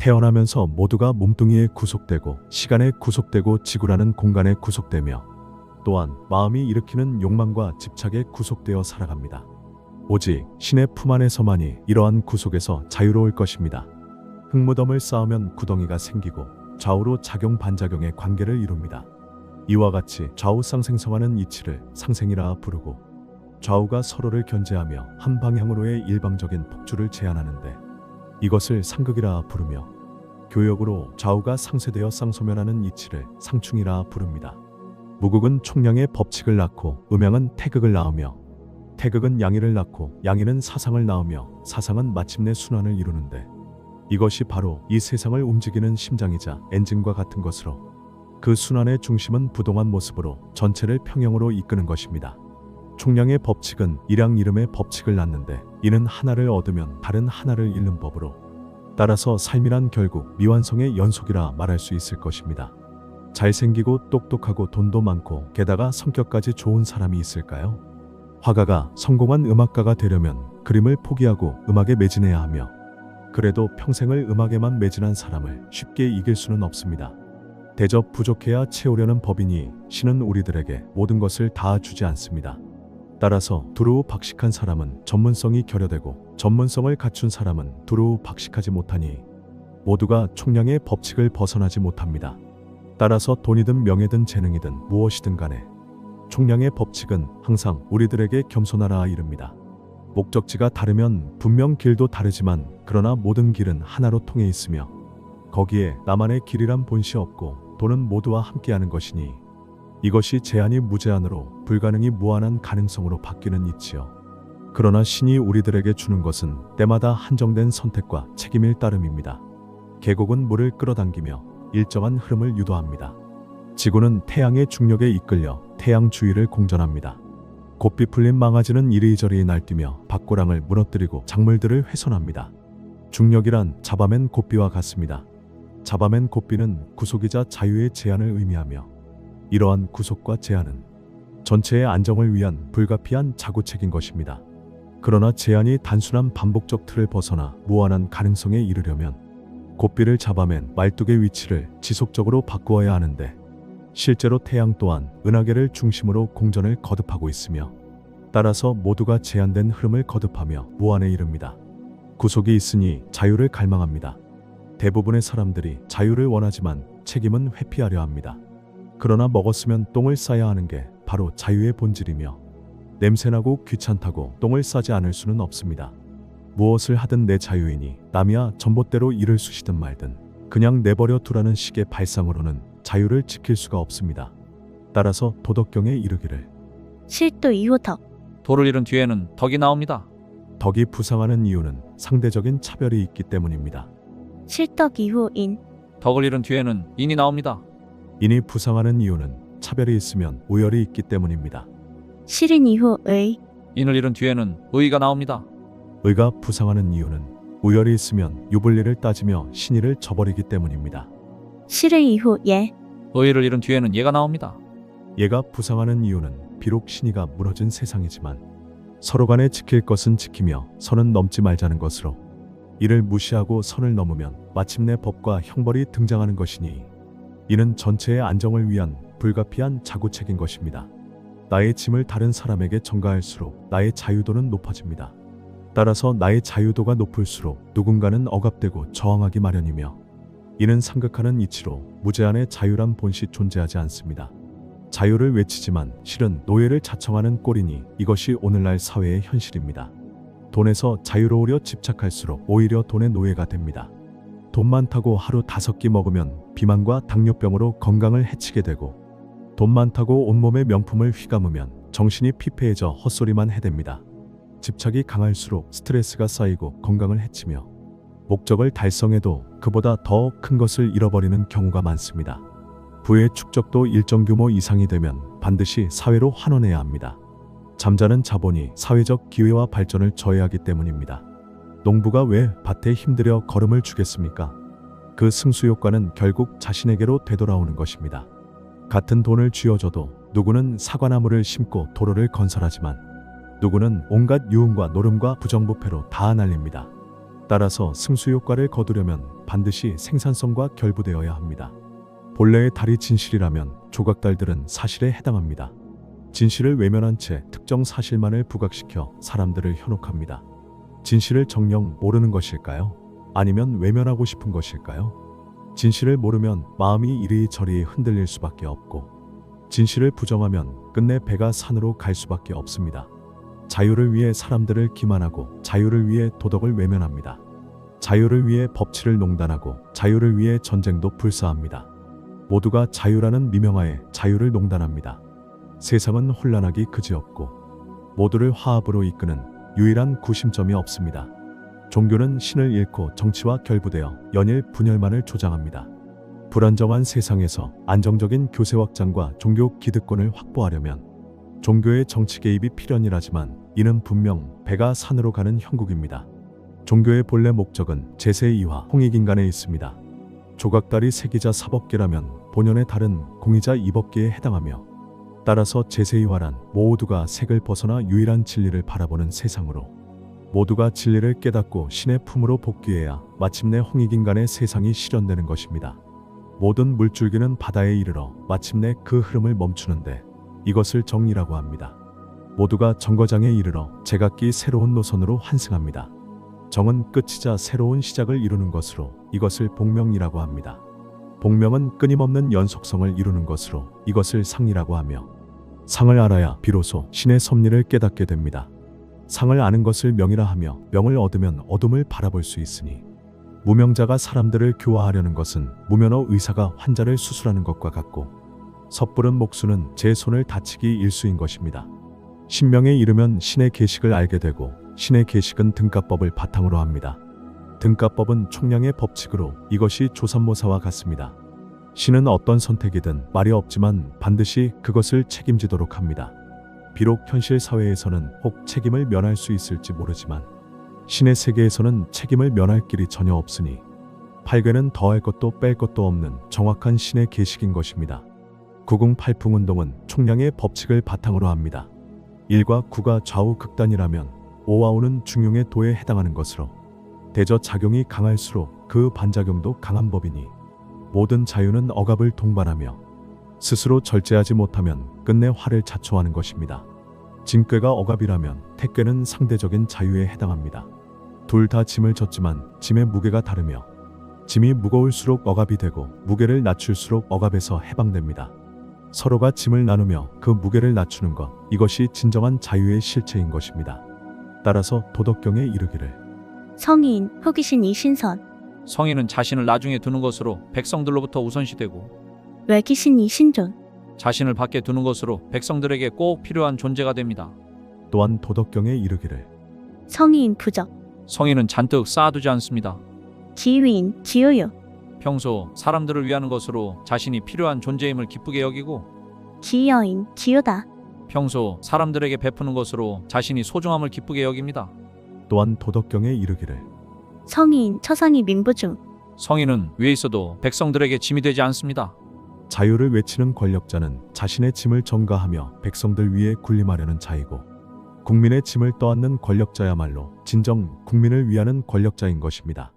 태어나면서 모두가 몸뚱이에 구속되고 시간에 구속되고 지구라는 공간에 구속되며 또한 마음이 일으키는 욕망과 집착에 구속되어 살아갑니다. 오직 신의 품 안에서만이 이러한 구속에서 자유로울 것입니다. 흙무덤을 쌓으면 구덩이가 생기고 좌우로 작용 반작용의 관계를 이룹니다. 이와 같이 좌우 쌍생성하는 이치를 상생이라 부르고 좌우가 서로를 견제하며 한 방향으로의 일방적인 폭주를 제한하는데 이것을 상극이라 부르며 교역으로 좌우가 상쇄되어 쌍소면하는 이치를 상충이라 부릅니다. 무극은 총량의 법칙을 낳고 음양은 태극을 낳으며 태극은 양의를 낳고 양의는 사상을 낳으며 사상은 마침내 순환을 이루는데 이것이 바로 이 세상을 움직이는 심장이자 엔진과 같은 것으로 그 순환의 중심은 부동한 모습으로 전체를 평형으로 이끄는 것입니다. 총량의 법칙은 일양 이름의 법칙을 낳는데 이는 하나를 얻으면 다른 하나를 잃는 법으로 따라서 삶이란 결국 미완성의 연속이라 말할 수 있을 것입니다. 잘생기고 똑똑하고 돈도 많고 게다가 성격까지 좋은 사람이 있을까요? 화가가 성공한 음악가가 되려면 그림을 포기하고 음악에 매진해야 하며 그래도 평생을 음악에만 매진한 사람을 쉽게 이길 수는 없습니다. 대접 부족해야 채우려는 법이니 신은 우리들에게 모든 것을 다 주지 않습니다. 따라서 두루 박식한 사람은 전문성이 결여되고 전문성을 갖춘 사람은 두루 박식하지 못하니 모두가 총량의 법칙을 벗어나지 못합니다. 따라서 돈이든 명예든 재능이든 무엇이든 간에 총량의 법칙은 항상 우리들에게 겸손하라 이릅니다. 목적지가 다르면 분명 길도 다르지만 그러나 모든 길은 하나로 통해 있으며 거기에 나만의 길이란 본시 없고 돈은 모두와 함께하는 것이니 이것이 제한이 무제한으로 불가능이 무한한 가능성으로 바뀌는 이치요. 그러나 신이 우리들에게 주는 것은 때마다 한정된 선택과 책임일 따름입니다. 계곡은 물을 끌어당기며 일정한 흐름을 유도합니다. 지구는 태양의 중력에 이끌려 태양 주위를 공전합니다. 곱비 풀린 망아지는 이리저리 날뛰며 밭고랑을 무너뜨리고 작물들을 훼손합니다. 중력이란 잡아맨 곱비와 같습니다. 잡아맨 곱비는 구속이자 자유의 제한을 의미하며 이러한 구속과 제한은 전체의 안정을 위한 불가피한 자구책인 것입니다. 그러나 제한이 단순한 반복적 틀을 벗어나 무한한 가능성에 이르려면 곱비를 잡아맨 말뚝의 위치를 지속적으로 바꾸어야 하는데 실제로 태양 또한 은하계를 중심으로 공전을 거듭하고 있으며 따라서 모두가 제한된 흐름을 거듭하며 무한에 이릅니다. 구속이 있으니 자유를 갈망합니다. 대부분의 사람들이 자유를 원하지만 책임은 회피하려 합니다. 그러나 먹었으면 똥을 싸야 하는 게 바로 자유의 본질이며 냄새나고 귀찮다고 똥을 싸지 않을 수는 없습니다. 무엇을 하든 내 자유이니 남이야 전봇대로 이를 쑤시든 말든 그냥 내버려 두라는 식의 발상으로는 자유를 지킬 수가 없습니다. 따라서 도덕경에 이르기를 실도 이후 덕. 도를 잃은 뒤에는 덕이 나옵니다. 덕이 부상하는 이유는 상대적인 차별이 있기 때문입니다. 실덕 이후 인. 덕을 잃은 뒤에는 인이 나옵니다. 인이 부상하는 이유는 차별이 있으면 우열이 있기 때문입니다. 실인 이후 의. 인을 잃은 뒤에는 의가 나옵니다. 의가 부상하는 이유는 우열이 있으면 유불리를 따지며 신의를 저버리기 때문입니다. 실의 이후 예. 의를 잃은 뒤에는 예가 나옵니다. 예가 부상하는 이유는 비록 신의가 무너진 세상이지만 서로 간에 지킬 것은 지키며 선은 넘지 말자는 것으로 이를 무시하고 선을 넘으면 마침내 법과 형벌이 등장하는 것이니 이는 전체의 안정을 위한 불가피한 자구책인 것입니다. 나의 짐을 다른 사람에게 전가할수록 나의 자유도는 높아집니다. 따라서 나의 자유도가 높을수록 누군가는 억압되고 저항하기 마련이며 이는 상극하는 이치로 무제한의 자유란 본시 존재하지 않습니다. 자유를 외치지만 실은 노예를 자청하는 꼴이니 이것이 오늘날 사회의 현실입니다. 돈에서 자유로우려 집착할수록 오히려 돈의 노예가 됩니다. 돈 많다고 하루 5끼 먹으면 비만과 당뇨병으로 건강을 해치게 되고 돈 많다고 온몸에 명품을 휘감으면 정신이 피폐해져 헛소리만 해댑니다. 집착이 강할수록 스트레스가 쌓이고 건강을 해치며 목적을 달성해도 그보다 더 큰 것을 잃어버리는 경우가 많습니다. 부의 축적도 일정 규모 이상이 되면 반드시 사회로 환원해야 합니다. 잠자는 자본이 사회적 기회와 발전을 저해하기 때문입니다. 농부가 왜 밭에 힘들여 거름을 주겠습니까? 그 승수 효과는 결국 자신에게로 되돌아오는 것입니다. 같은 돈을 쥐어줘도 누구는 사과나무를 심고 도로를 건설하지만 누구는 온갖 유흥과 노름과 부정부패로 다 날립니다. 따라서 승수 효과를 거두려면 반드시 생산성과 결부되어야 합니다. 본래의 달이 진실이라면 조각달들은 사실에 해당합니다. 진실을 외면한 채 특정 사실만을 부각시켜 사람들을 현혹합니다. 진실을 정녕 모르는 것일까요? 아니면 외면하고 싶은 것일까요? 진실을 모르면 마음이 이리저리 흔들릴 수밖에 없고, 진실을 부정하면 끝내 배가 산으로 갈 수밖에 없습니다. 자유를 위해 사람들을 기만하고 자유를 위해 도덕을 외면합니다. 자유를 위해 법치를 농단하고 자유를 위해 전쟁도 불사합니다. 모두가 자유라는 미명하에 자유를 농단합니다. 세상은 혼란하기 그지없고 모두를 화합으로 이끄는 유일한 구심점이 없습니다. 종교는 신을 잃고 정치와 결부되어 연일 분열만을 조장합니다. 불안정한 세상에서 안정적인 교세 확장과 종교 기득권을 확보하려면 종교의 정치 개입이 필연이라지만 이는 분명 배가 산으로 가는 형국입니다. 종교의 본래 목적은 제세2화 홍익인간에 있습니다. 조각달이 세기자 사법계라면 본연의 달은 공이자 이법계에 해당하며, 따라서 제세2화란 모두가 색을 벗어나 유일한 진리를 바라보는 세상으로, 모두가 진리를 깨닫고 신의 품으로 복귀해야 마침내 홍익인간의 세상이 실현되는 것입니다. 모든 물줄기는 바다에 이르러 마침내 그 흐름을 멈추는데 이것을 정리라고 합니다. 모두가 정거장에 이르러 제각기 새로운 노선으로 환승합니다. 정은 끝이자 새로운 시작을 이루는 것으로 이것을 복명이라고 합니다. 복명은 끊임없는 연속성을 이루는 것으로 이것을 상이라고 하며, 상을 알아야 비로소 신의 섭리를 깨닫게 됩니다. 상을 아는 것을 명이라 하며 명을 얻으면 어둠을 바라볼 수 있으니, 무명자가 사람들을 교화하려는 것은 무면허 의사가 환자를 수술하는 것과 같고, 섣부른 목수는 제 손을 다치기 일수인 것입니다. 신명에 이르면 신의 계식을 알게 되고, 신의 계식은 등가법을 바탕으로 합니다. 등가법은 총량의 법칙으로 이것이 조삼모사와 같습니다. 신은 어떤 선택이든 말이 없지만 반드시 그것을 책임지도록 합니다. 비록 현실 사회에서는 혹 책임을 면할 수 있을지 모르지만 신의 세계에서는 책임을 면할 길이 전혀 없으니, 팔괘는 더할 것도 뺄 것도 없는 정확한 신의 계식인 것입니다. 구궁팔풍운동은 총량의 법칙을 바탕으로 합니다. 1과 9가 좌우 극단이라면 5와 5는 중용의 도에 해당하는 것으로, 대저작용이 강할수록 그 반작용도 강한 법이니 모든 자유는 억압을 동반하며 스스로 절제하지 못하면 끝내 화를 자초하는 것입니다. 진꾀가 억압이라면 택꾀는 상대적인 자유에 해당합니다. 둘 다 짐을 졌지만 짐의 무게가 다르며, 짐이 무거울수록 억압이 되고 무게를 낮출수록 억압에서 해방됩니다. 서로가 짐을 나누며 그 무게를 낮추는 것, 이것이 진정한 자유의 실체인 것입니다. 따라서 도덕경에 이르기를 성인 호기심 이신선, 성인은 자신을 나중에 두는 것으로 백성들로부터 우선시되고, 외기신 이신존, 자신을 밖에 두는 것으로 백성들에게 꼭 필요한 존재가 됩니다. 또한 도덕경에 이르기를 성인 부적, 성인은 잔뜩 쌓아두지 않습니다. 기위인 기요요, 평소 사람들을 위하는 것으로 자신이 필요한 존재임을 기쁘게 여기고, 기여인 기요다, 평소 사람들에게 베푸는 것으로 자신이 소중함을 기쁘게 여깁니다. 또한 도덕경에 이르기를 성인 처상이 민부중, 성인은 위에 있어도 백성들에게 짐이 되지 않습니다. 자유를 외치는 권력자는 자신의 짐을 전가하며 백성들 위에 군림하려는 자이고, 국민의 짐을 떠안는 권력자야말로 진정 국민을 위하는 권력자인 것입니다.